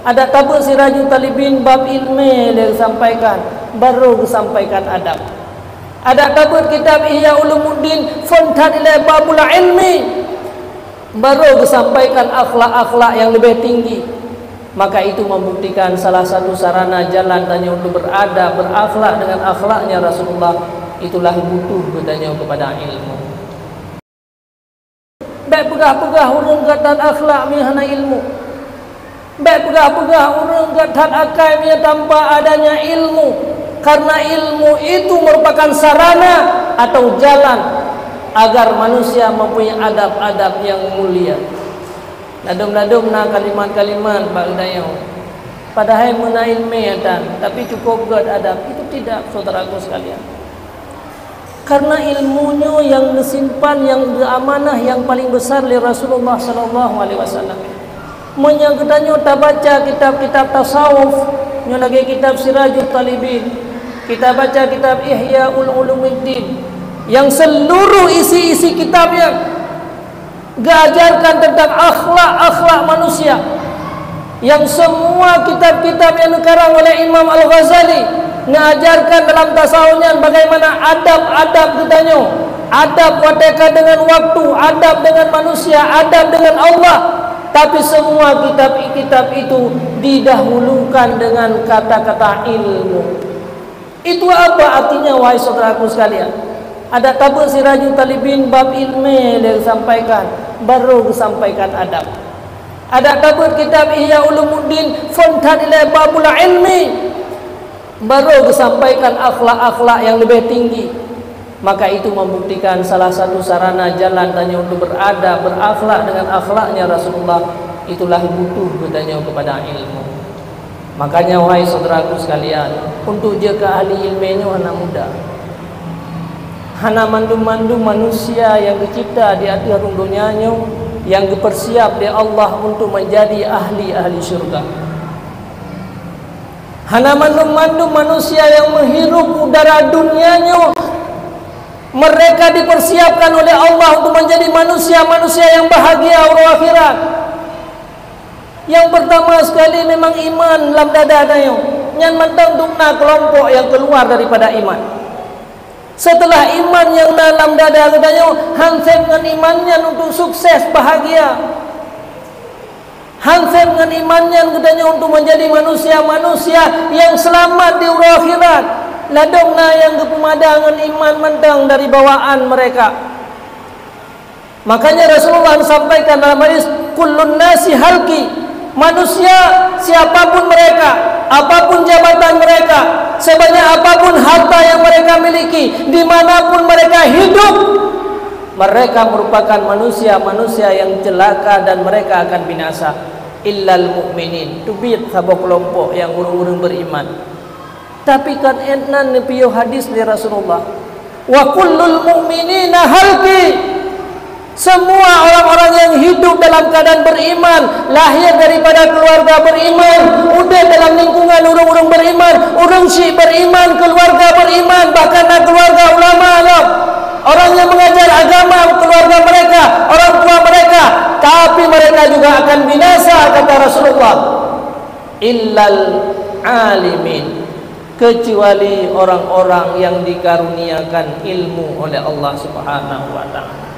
Ada tabut Sirajul Talibin bab ilmu dia sampaikan, baru sampaikan adab. Ada tabut kitab Ihya Ulumuddin Fontan ila babul ilmi, baru sampaikan akhlak-akhlak yang lebih tinggi. Maka itu membuktikan salah satu sarana jalan tanya untuk beradab, berakhlak dengan akhlaknya Rasulullah, itulah butuh katanya kepada ilmu. Baik pegah-pegah urung kata akhlak mihana ilmu. Baik pegah-pegah urung kata akai mih tanpa adanya ilmu. Karena ilmu itu merupakan sarana atau jalan agar manusia mempunyai adab-adab yang mulia. Nadum-nadum na kalimat-kalimat bagdayo. Padahal menail medan, tapi cukup buat adab. Itu tidak, saudaraku sekalian. Karena ilmunya yang disimpan, yang amanah yang paling besar oleh Rasulullah sallallahu alaihi wasallam. Menyangkutannya tak baca kitab-kitab tasawuf, nyo lagi kitab Sirajul Talibin, kita baca kitab Ihya Ulumuddin yang seluruh isi-isi kitabnya mengajarkan tentang akhlak-akhlak manusia. Yang semua kitab-kitab yang dikarang oleh Imam Al-Ghazali mengajarkan dalam tasawufnya bagaimana adab-adab kitanya, adab wateka dengan waktu, adab dengan manusia, adab dengan Allah. Tapi semua kitab-kitab itu didahulukan dengan kata-kata ilmu. Itu apa artinya wahai saudaraku sekalian? Ada tabut Sirajul Talibin bab ilmu dia sampaikan, baru sampaikan adab. Ada tabut kitab Ihya Ulumuddin Fontan ila babul ilmi, baru sampaikan akhlak-akhlak yang lebih tinggi. Maka itu membuktikan salah satu sarana jalan tanya untuk beradab, berakhlak dengan akhlaknya Rasulullah, itulah butuh katanya kepada ilmu. Makanya wahai saudaraku sekalian, untuk jaga ahli ilmunya anak muda, hana mandu-mandu manusia yang dicipta di atas dunianya, yang dipersiap oleh Allah untuk menjadi ahli-ahli syurga. Hana mandu-mandu manusia yang menghirup udara dunianya, mereka dipersiapkan oleh Allah untuk menjadi manusia-manusia yang bahagia uruh akhirat. Yang pertama sekali memang iman dalam dada dayo, yang mentang dukna kelompok yang keluar daripada iman. Setelah iman yang dalam dada katanya, hansip dengan imannya untuk sukses bahagia. Hansip dengan imannya katanya untuk menjadi manusia-manusia yang selamat di uruh akhirat. Ladongna yang kepumadangan iman mentang dari bawaan mereka. Makanya Rasulullah sampaikan dalam hadis, kullun nasi halki, manusia siapapun mereka, apapun jabatan mereka, sebanyak apapun harta yang mereka miliki, dimanapun mereka hidup, mereka merupakan manusia-manusia yang celaka dan mereka akan binasa. Illal mu'minin, tubit sabok kelompok yang urung-urung beriman. Tapi kan entnan nepiyo hadis dari Rasulullah, wa kullul mu'minina halki, semua orang-orang yang hidup dalam keadaan beriman, lahir daripada keluarga beriman, udah dalam lingkungan urung-urung beriman, urung syik beriman, keluarga beriman, bahkan keluarga ulama alam, orang yang mengajar agama, keluarga mereka, orang tua mereka, tapi mereka juga akan binasa, kata Rasulullah. Illal alimin, kecuali orang-orang yang dikaruniakan ilmu oleh Allah Subhanahu wa ta'ala.